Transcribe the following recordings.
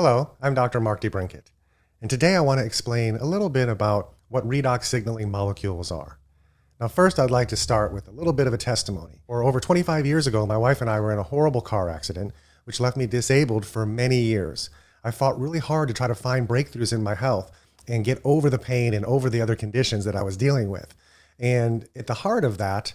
Hello, I'm Dr. Mark DeBrinket, and today I want to explain a little bit about what redox signaling molecules are. Now, first, I'd like to start with a little bit of a testimony. Over 25 years ago, my wife and I were in a horrible car accident, which left me disabled for many years. I fought really hard to try to find breakthroughs in my health and get over the pain and over the other conditions that I was dealing with. And at the heart of that,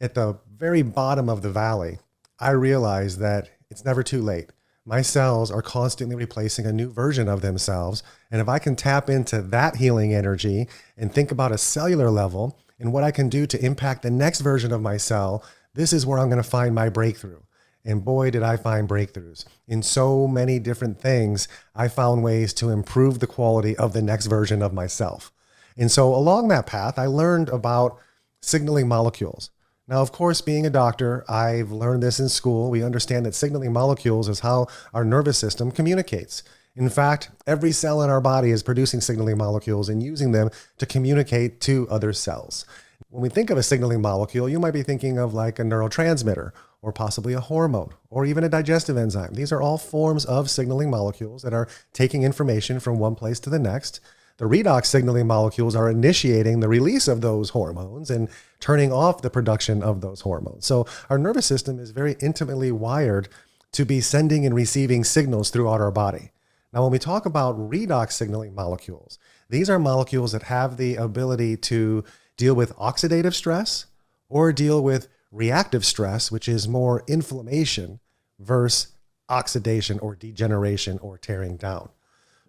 at the very bottom of the valley, I realized that it's never too late. My cells are constantly replacing a new version of themselves. And if I can tap into that healing energy and think about a cellular level and what I can do to impact the next version of my cell, this is where I'm going to find my breakthrough. And boy, did I find breakthroughs. In so many different things, I found ways to improve the quality of the next version of myself. And so along that path, I learned about signaling molecules. Now, of course, being a doctor, I've learned this in school. We understand that signaling molecules is how our nervous system communicates. In fact, every cell in our body is producing signaling molecules and using them to communicate to other cells. When we think of a signaling molecule, you might be thinking of like a neurotransmitter or possibly a hormone or even a digestive enzyme. These are all forms of signaling molecules that are taking information from one place to the next. The redox signaling molecules are initiating the release of those hormones and turning off the production of those hormones. So our nervous system is very intimately wired to be sending and receiving signals throughout our body. Now, when we talk about redox signaling molecules, these are molecules that have the ability to deal with oxidative stress or deal with reactive stress, which is more inflammation versus oxidation or degeneration or tearing down.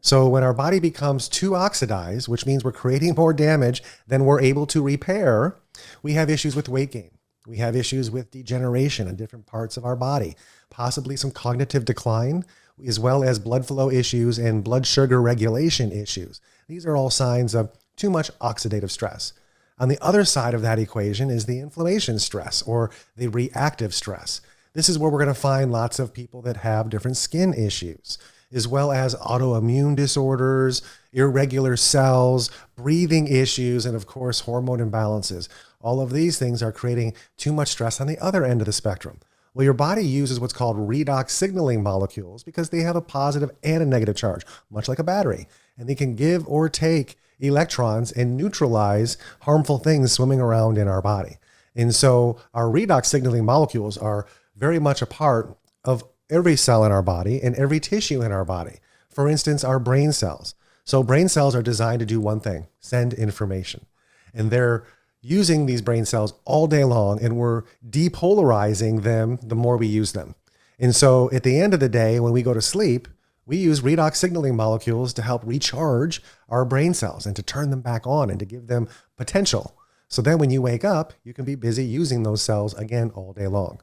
So when our body becomes too oxidized, which means we're creating more damage than we're able to repair, we have issues with weight gain. We have issues with degeneration in different parts of our body, possibly some cognitive decline, as well as blood flow issues and blood sugar regulation issues. These are all signs of too much oxidative stress. On the other side of that equation is the inflammation stress or the reactive stress. This is where we're going to find lots of people that have different skin issues, as well as autoimmune disorders, irregular cells, breathing issues, and of course, hormone imbalances. All of these things are creating too much stress on the other end of the spectrum. Well, your body uses what's called redox signaling molecules because they have a positive and a negative charge, much like a battery. And they can give or take electrons and neutralize harmful things swimming around in our body. And so our redox signaling molecules are very much a part of every cell in our body and every tissue in our body. For instance, our brain cells. So brain cells are designed to do one thing: send information. And they're using these brain cells all day long, and we're depolarizing them the more we use them. And so at the end of the day, when we go to sleep, we use redox signaling molecules to help recharge our brain cells and to turn them back on and to give them potential. So then when you wake up, you can be busy using those cells again all day long.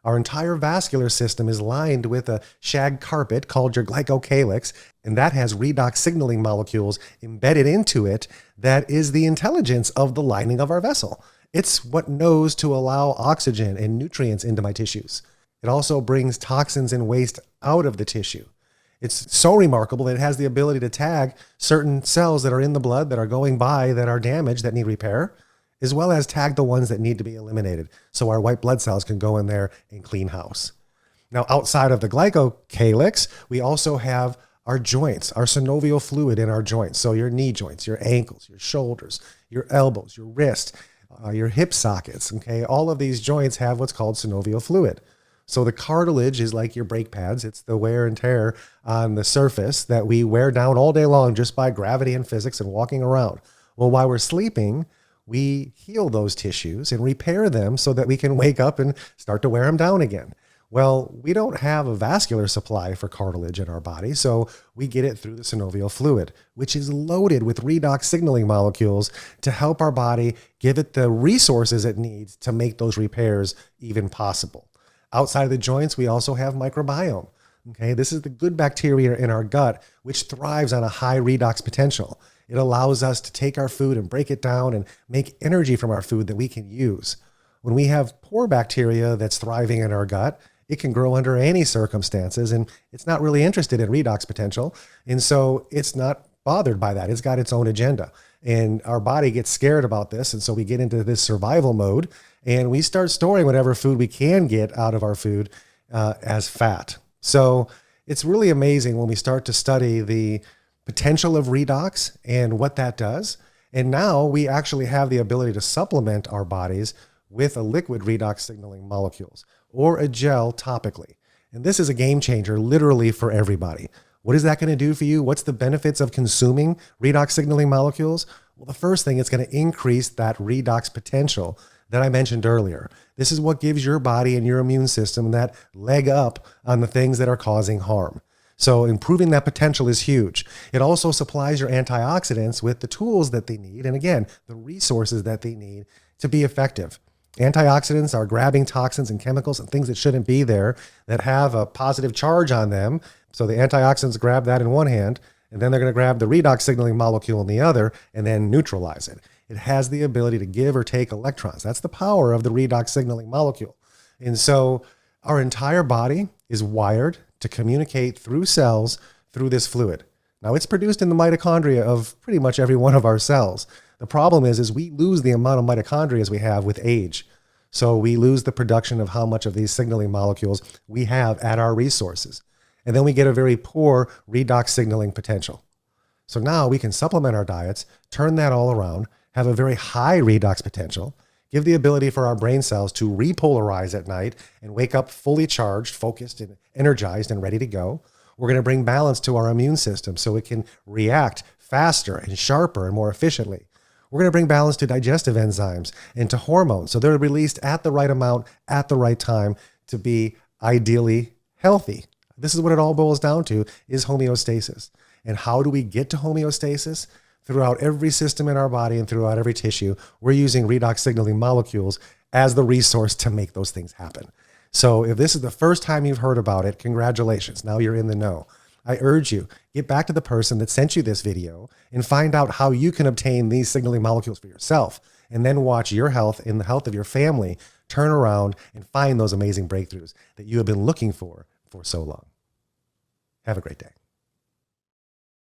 Our entire vascular system is lined with a shag carpet called your glycocalyx, and that has redox signaling molecules embedded into it that is the intelligence of the lining of our vessel. It's what knows to allow oxygen and nutrients into my tissues. It also brings toxins and waste out of the tissue. It's so remarkable that it has the ability to tag certain cells that are in the blood that are going by, that are damaged, that need repair, as well as tag the ones that need to be eliminated so our white blood cells can go in there and clean house. Now, outside of the glycocalyx, we also have our joints, our synovial fluid in our joints. So your knee joints, your ankles, your shoulders, your elbows, your wrists, your hip sockets, okay? All of these joints have what's called synovial fluid. So the cartilage is like your brake pads. It's the wear and tear on the surface that we wear down all day long just by gravity and physics and walking around. Well, while we're sleeping, we heal those tissues and repair them so that we can wake up and start to wear them down again. Well, we don't have a vascular supply for cartilage in our body, so we get it through the synovial fluid, which is loaded with redox signaling molecules to help our body give it the resources it needs to make those repairs even possible. Outside of the joints, we also have microbiome. Okay, this is the good bacteria in our gut, which thrives on a high redox potential. It allows us to take our food and break it down and make energy from our food that we can use. When we have poor bacteria that's thriving in our gut, it can grow under any circumstances, and it's not really interested in redox potential. And so it's not bothered by that. It's got its own agenda. And our body gets scared about this. And so we get into this survival mode and we start storing whatever food we can get out of our food as fat. So It's really amazing when we start to study the potential of redox and what that does. And now we actually have the ability to supplement our bodies with a liquid redox signaling molecules or a gel topically. And this is a game changer literally for everybody. What is that going to do for you? What's the benefits of consuming redox signaling molecules? Well, the first thing, it's going to increase that redox potential that I mentioned earlier. This is what gives your body and your immune system that leg up on the things that are causing harm. So improving that potential is huge. It also supplies your antioxidants with the tools that they need, and again, the resources that they need to be effective. Antioxidants are grabbing toxins and chemicals and things that shouldn't be there that have a positive charge on them. So the antioxidants grab that in one hand, and then they're going to grab the redox signaling molecule in the other and then neutralize it. It has the ability to give or take electrons. That's the power of the redox signaling molecule. And so our entire body is wired to communicate through cells through this fluid. Now, it's produced in the mitochondria of pretty much every one of our cells. The problem is we lose the amount of mitochondria as we have with age. So we lose the production of how much of these signaling molecules we have at our resources. And then we get a very poor redox signaling potential. So now we can supplement our diets, turn that all around, have a very high redox potential, give the ability for our brain cells to repolarize at night and wake up fully charged, focused, and energized and ready to go. We're going to bring balance to our immune system so it can react faster and sharper and more efficiently. We're going to bring balance to digestive enzymes and to hormones so they're released at the right amount at the right time to be ideally healthy. This is what it all boils down to, is homeostasis. And how do we get to homeostasis? Throughout every system in our body and throughout every tissue, we're using redox signaling molecules as the resource to make those things happen. So if this is the first time you've heard about it, congratulations. Now you're in the know. I urge you, get back to the person that sent you this video and find out how you can obtain these signaling molecules for yourself, and then watch your health and the health of your family turn around and find those amazing breakthroughs that you have been looking for so long. Have a great day.